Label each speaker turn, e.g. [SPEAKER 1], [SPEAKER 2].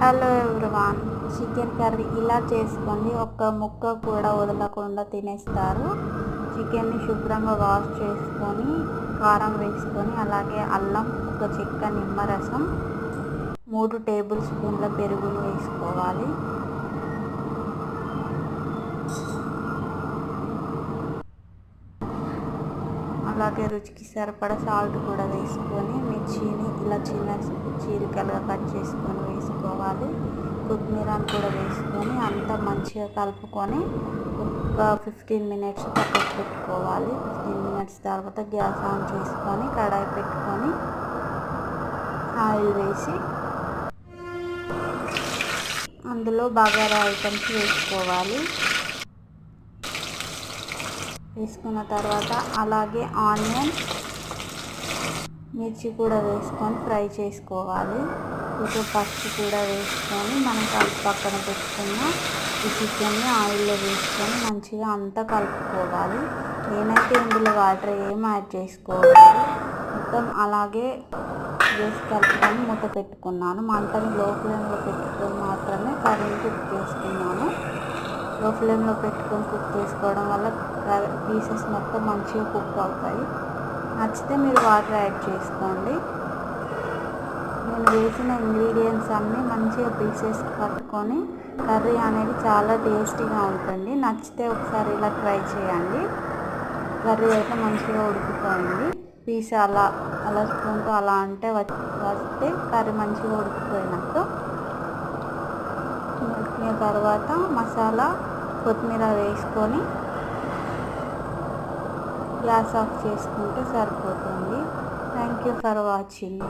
[SPEAKER 1] Hello everyone, chicken curry ఇలా చేసుకోండి. ఒక్క ముక్క కూడా వదలకుండా తినేస్తారు. చికెన్ని శుభ్రంగా వాష్ చేసుకొని కారం వేసుకొని అలాగే అల్లం, ఒక చెక్క నిమ్మరసం, 3 టేబుల్ స్పూన్ల పెరుగును వేసుకోవాలి. అలాగే రుచికి సరిపడా సాల్ట్ కూడా వేసుకొని మిర్చిని ఇలా చిన్న చీలికలుగా కట్ చేసుకొని వేసుకోవాలి. కొత్తిమీరని కూడా వేసుకొని అంతా మంచిగా కలుపుకొని ఒక 15 మినిట్స్ పక్కకు పెట్టుకోవాలి. 15 మినిట్స్ తర్వాత గ్యాస్ ఆన్ చేసుకొని కడాయి పెట్టుకొని ఆయిల్ వేసి అందులో బగారా ఐటమ్స్ వేసుకోవాలి. వేసుకున్న తర్వాత అలాగే ఆనియన్, మిర్చి కూడా వేసుకొని ఫ్రై చేసుకోవాలి. కొంచెం పసుపు కూడా వేసుకొని మనం పక్కన పెట్టుకున్న ఈ చికెన్ని ఆయిల్లో వేసుకొని మంచిగా అంతా కలుపుకోవాలి. నేనైతే ఇందులో వాటర్ ఏం యాడ్ చేసుకోవాలి, మొత్తం అలాగే వేసి కలుపుకొని మూత పెట్టుకున్నాను. మంటని లో ఫ్లేమ్లో పెట్టుకొని మాత్రమే కర్రీని కుక్ చేసుకున్నాను. లో ఫ్లేమ్లో పెట్టుకొని కుక్ చేసుకోవడం వల్ల పీసెస్ మొత్తం మంచిగా కుక్ అవుతాయి. నచ్చితే మీరు వాటర్ యాడ్ చేసుకోండి. నేను వేసిన ఇంగ్రీడియంట్స్ అన్నీ మంచిగా పీసెస్ పట్టుకొని కర్రీ అనేది చాలా టేస్టీగా ఉంటుంది. నచ్చితే ఒకసారి ఇలా ట్రై చేయండి. కర్రీ అయితే మంచిగా ఉడికిపోయింది. పీస్ అలా స్పూన్తో అలా అంటే వస్తే కర్రీ మంచిగా ఉడికిపోయినట్టు. ఉడికిన తర్వాత మసాలా, కొత్తిమీర వేసుకొని గ్యాస్ ఆఫ్ చేసుకుంటే సరిపోతుంది. Thank you for watching.